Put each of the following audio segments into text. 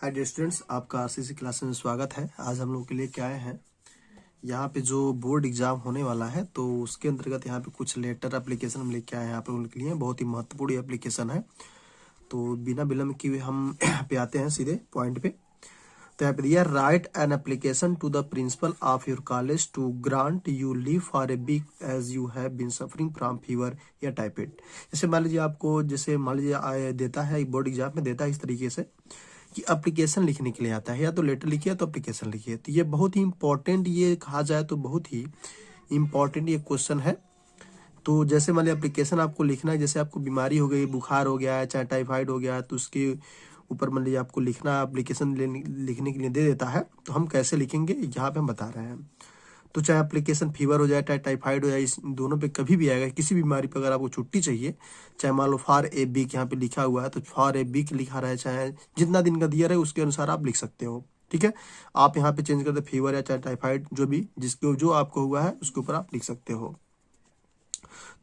Hi dear students, आपका RCC class में स्वागत है। आज हम लोग के लिए क्या आए हैं, यहाँ पे जो बोर्ड एग्जाम होने वाला है तो उसके अंतर्गत यहाँ पे कुछ लेटर एप्लीकेशन हम लेके आए हैं आप लोगों के लिए। बहुत ही महत्वपूर्ण एप्लीकेशन है, तो बिना विलम्ब किए हम यहाँ पे आते हैं सीधे पॉइंट पे। तो यहाँ पे दिया, write an application to the principal of your college to grant you leave for a week as you have been suffering from fever या टाइफाइड। जैसे मान लीजिए आपको, जैसे मान लीजिए देता है बोर्ड एग्जाम में, देता है इस तरीके से कि एप्लीकेशन लिखने के लिए आता है, या तो लेटर लिखिए या तो एप्लीकेशन लिखिए। तो ये बहुत ही इंपॉर्टेंट, ये कहा जाए तो बहुत ही इंपॉर्टेंट ये क्वेश्चन है। तो जैसे मान लीजिए एप्लीकेशन आपको लिखना है, जैसे आपको बीमारी हो गई, बुखार हो गया है, चाहे टाइफाइड हो गया है, तो उसके ऊपर मान लीजिए आपको लिखना, एप्लीकेशन लिखने के लिए दे देता है। तो हम कैसे लिखेंगे यहाँ पे हम बता रहे हैं। तो चाहे एप्लीकेशन फीवर हो जाए, चाहे टाइफाइड हो जाए, इस दोनों पे कभी भी आएगा। किसी बीमारी पे अगर आपको छुट्टी चाहिए, चाहे मान लो फॉर ए वीक यहाँ पे लिखा हुआ है, तो फॉर ए वीक लिखा रहे, चाहे जितना दिन का दिया रहे उसके अनुसार आप लिख सकते हो। ठीक है, आप यहाँ पे चेंज कर दे फीवर या चाहे टाइफाइड, जो भी जिसके जो आपको हुआ है उसके ऊपर आप लिख सकते हो।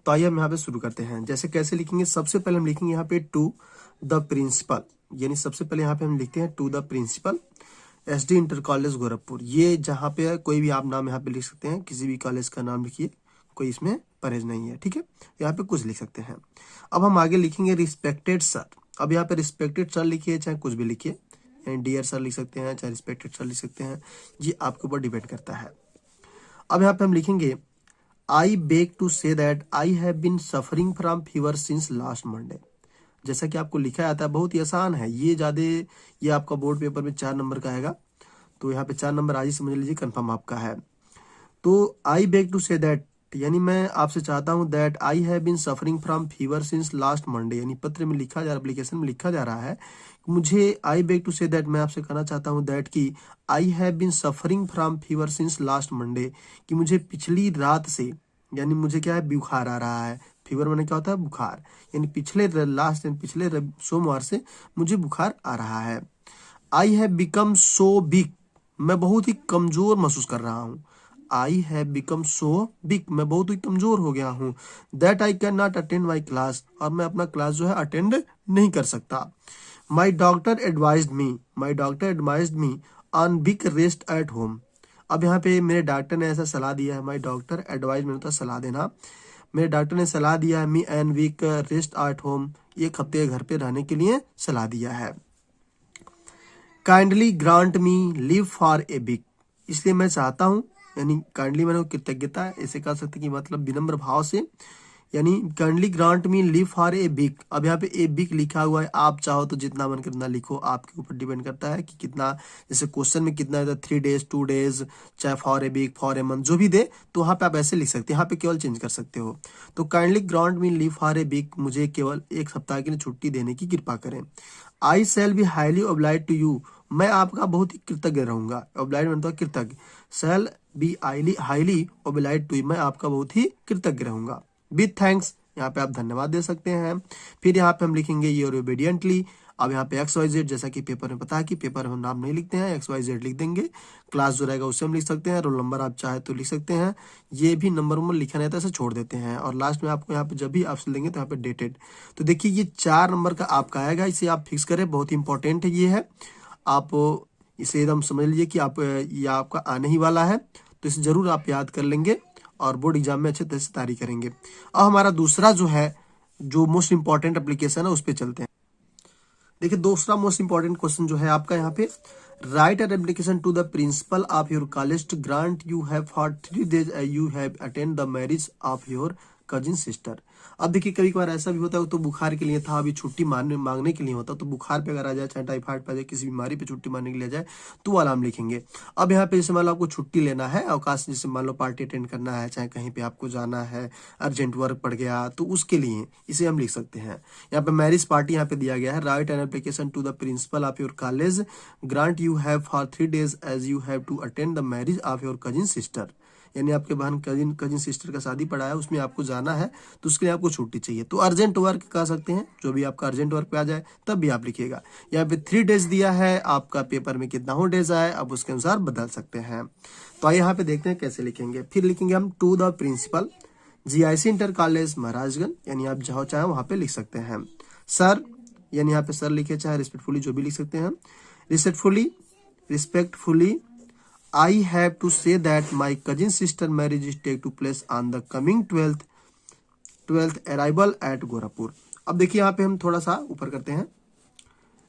तो आइए हम यहाँ पे शुरू करते हैं। जैसे कैसे लिखेंगे, सबसे पहले हम लिखेंगे यहाँ पे टू द प्रिंसिपल, यानी सबसे पहले यहाँ पे हम लिखते हैं to the principal SD inter college Gorakhpur. ये जहाँ पे कोई भी आप नाम यहाँ पे लिख सकते हैं, किसी भी कॉलेज का नाम लिखिए, कोई इसमें परहेज नहीं है। ठीक है, यहाँ पे कुछ लिख सकते हैं। अब हम आगे लिखेंगे रिस्पेक्टेड सर। अब यहाँ पे रिस्पेक्टेड सर लिखिए, चाहे कुछ भी लिखिए, डियर सर लिख सकते हैं, चाहे रिस्पेक्टेड सर लिख सकते हैं, ये आपके ऊपर डिपेंड करता है। अब यहाँ पे हम लिखेंगे, I beg to say that I have been suffering from fever since last Monday. जैसा कि आपको लिखा आता है, बहुत ही आसान है ये। ज्यादा ये आपका बोर्ड पेपर में 4 नंबर का आएगा, तो यहाँ पे 4 नंबर आज ही समझ लीजिए, कंफर्म आपका है। तो I beg to say that, यानी मैं आपसे चाहता हूं that I have been suffering from fever since last Monday, यानी पत्र में लिखा जा रहा है, एप्लीकेशन में लिखा जा रहा है, मुझे I beg to say that, मैं आपसे कहना चाहता हूं दैट की I have been suffering from fever since last Monday, कि मुझे पिछली रात से, यानी मुझे क्या है, बुखार आ रहा है। फीवर मैंने क्या होता है, बुखार, यानी पिछले सोमवार से मुझे बुखार आ रहा है। I have become so weak, मैं बहुत ही कमजोर महसूस कर रहा हूँ। I have become so weak, मैं बहुत ही कमजोर हो गया हूँ। That I can not attend my class, और मैं अपना क्लास जो है अटेंड नहीं कर सकता। My doctor advised me on week rest at home. अब यहाँ पे मेरे डॉक्टर ने ऐसा सलाह दिया है, माई डॉक्टर एडवाइज में होता है सलाह देना, मेरे डॉक्टर ने सलाह दिया है, me an week rest at home, एक हफ्ते घर पे रहने के लिए सलाह दिया है। Kindly grant me leave for a week, इसलिए मैं चाहता हूं, यानी काइंडली मैंने कृतज्ञता है, ऐसे कह सकते कि मतलब विनम्र भाव से, यानी kindly grant me leave for a week. अब यहाँ पे ए वीक लिखा हुआ है, आप चाहो तो जितना मन करना लिखो, आपके ऊपर डिपेंड करता है कि कितना, जैसे क्वेश्चन में कितना है, 3 डेज 2 डेज, चाहे for a week for a month, जो भी दे, तो वहाँ पे आप ऐसे लिख सकते हैं, यहाँ पे केवल चेंज कर सकते हो। तो kindly grant me leave for a week, मुझे केवल एक सप्ताह के लिए छुट्टी देने की कृपा करें। I shall be highly oblige to you, मैं आपका बहुत ही कृतज्ञ रहूंगा। ओब्लाइज मतलब कृतज्ञ, shall be highly oblige to you, मैं आपका बहुत ही कृतज्ञ रहूंगा। विथ थैंक्स, यहाँ पे आप धन्यवाद दे सकते हैं। फिर यहाँ पे हम लिखेंगे योर ओबीडियंटली। अब यहाँ पे XYZ, जैसा कि पेपर में पता है कि पेपर में हम नाम नहीं लिखते हैं, XYZ लिख देंगे। क्लास जो रहेगा उससे हम लिख सकते हैं, रोल नंबर आप चाहे तो लिख सकते हैं, ये भी नंबर लिखा रहता है, ऐसे छोड़ देते हैं। और लास्ट में आपको यहाँ पे जब भी ऑप्शन देंगे तो यहाँ पे डेटेड, तो देखिए ये 4 नंबर का आपका आएगा, इसे आप फिक्स करें, बहुत इंपॉर्टेंट है ये है। आप इसे एकदम समझ लीजिए कि आप ये आपका आने ही वाला है, तो इसे जरूर आप याद कर लेंगे और बोर्ड एग्जाम में अच्छे तरह से तैयारी करेंगे। अब हमारा दूसरा जो है, जो मोस्ट इंपॉर्टेंट एप्लीकेशन है, उस पर चलते हैं। देखिए दूसरा मोस्ट इंपॉर्टेंट क्वेश्चन जो है आपका यहाँ पे, write an application to the principal of your college to grant you have for 3 days you have attend the marriage of your cousin sister. अब देखिए कभी कभार ऐसा भी होता है, तो बुखार के लिए था, अभी छुट्टी मांगने के लिए होता, तो बुखार पे अगर आ जाए, चाहे टाइफाइड पे आ जाए, किसी बीमारी पे छुट्टी मांगने के लिए आ जाए, तो वाला हम लिखेंगे। अब यहाँ पे जैसे मान लो आपको छुट्टी लेना है, अवकाश, जैसे मान लो पार्टी अटेंड करना है, चाहे कहीं पे आपको जाना है, अर्जेंट वर्क पड़ गया, तो उसके लिए इसे हम लिख सकते हैं। यहाँ पे मैरिज पार्टी यहाँ पे दिया गया है, write an application to the principal of your college grant you have for 3 days as you have to attend the marriage of your cousin sister, यानी आपके बहन कजिन सिस्टर का शादी पड़ा है, उसमें आपको जाना है, तो उसके लिए आपको छुट्टी चाहिए। तो अर्जेंट वर्क कह सकते हैं, जो भी आपका अर्जेंट वर्क पे आ जाए तब भी आप लिखिएगा। यहाँ पे 3 डेज दिया है, आपका पेपर में कितना हो डेज आए, अब उसके अनुसार बदल सकते हैं। तो आइए यहाँ पे देखते हैं कैसे लिखेंगे। फिर लिखेंगे हम to the principal GIC inter college Maharajganj, यानी आप जहाँ चाहे वहां पे लिख सकते हैं। सर, यानी यहाँ पे सर लिखे, चाहे रिस्पेक्टफुली जो भी लिख सकते हैं। Respectfully, I have to say that my cousin sister marriage is take to place on the coming 12th arrival at Gorakhpur. अब देखिए यहाँ पे हम थोड़ा सा ऊपर करते हैं।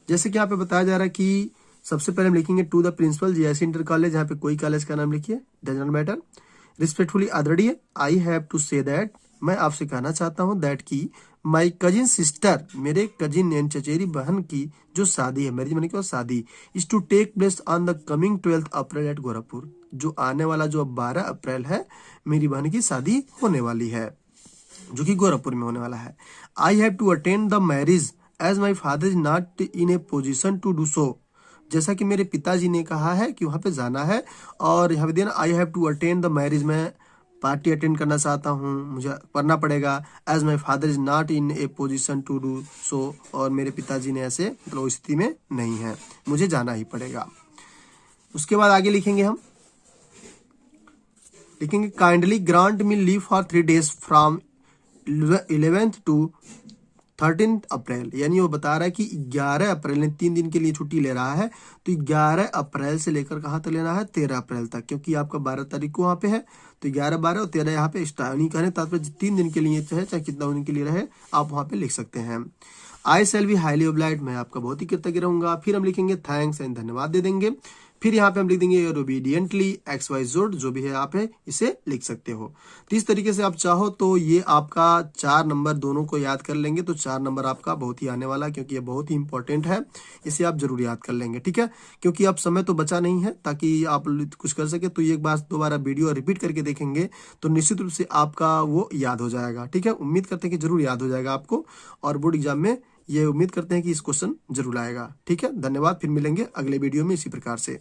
जैसे कि यहाँ पे बताया जा रहा है कि सबसे पहले हम लिखेंगे to the principal GIC inter college, यहाँ पे कोई कॉलेज का नाम लिखिए, डज नॉट मैटर। रिस्पेक्टफुली आदरणीय, I have to say that, मैं आपसे कहना चाहता हूँ दैट की माई कजिन सिस्टर, मेरे कजिन यानी चचेरी बहन की जो शादी है, मैरिज मैंने क्या शादी, is to take place on the coming 12th April at Gorakhpur, जो आने वाला जो 12 अप्रैल है मेरी बहन की शादी होने वाली है जो कि गोरखपुर में होने वाला है। I have to attend the marriage as my father is not in a position to do so, जैसा कि मेरे पिताजी ने कहा है कि वहां पे जाना है, और यहाँ पे देना I have to attend the marriage, मैं पार्टी अटेंड करना चाहता हूँ, मुझे करना पड़ेगा, as my father is not in a position to do so, और मेरे पिताजी ने ऐसे मतलब स्थिति में नहीं है, मुझे जाना ही पड़ेगा। उसके बाद आगे लिखेंगे हम, लिखेंगे kindly grant me leave for 3 days from 11th to 13th अप्रैल, यानी वो बता रहा है कि 11 अप्रैल ने 3 दिन के लिए छुट्टी ले रहा है, तो 11 अप्रैल से लेकर कहाँ तक लेना है, 13 अप्रैल तक, क्योंकि आपका 12 तारीख को वहां पे है, तो 11, 12 और 13 यहाँ पे नहीं कहने तात्पर्य 3 दिन के लिए चाहे कितना दिन के लिए रहे आप वहां पे लिख सकते हैं। आई शैल बी हाईली ऑब्लाइज्ड, मैं आपका बहुत ही कृतज्ञ रहूंगा। फिर हम लिखेंगे थैंक्स एंड धन्यवाद दे देंगे। फिर यहाँ पे हम लिख देंगे ओबीडियंटली XYZ, जो भी है आप है इसे लिख सकते हो। तो इस तरीके से आप चाहो तो ये आपका 4 नंबर दोनों को याद कर लेंगे तो 4 नंबर आपका बहुत ही आने वाला है, क्योंकि ये बहुत ही इंपॉर्टेंट है, इसे आप जरूर याद कर लेंगे, ठीक है। क्योंकि अब समय तो बचा नहीं है ताकि आप कुछ कर सके, तो एक बार दोबारा वीडियो रिपीट करके देखेंगे तो निश्चित रूप से आपका वो याद हो जाएगा, ठीक है। उम्मीद करते हैं कि जरूर याद हो जाएगा आपको, और बोर्ड एग्जाम में ये उम्मीद करते हैं कि इस क्वेश्चन जरूर आएगा, ठीक है। धन्यवाद, फिर मिलेंगे अगले वीडियो में इसी प्रकार से।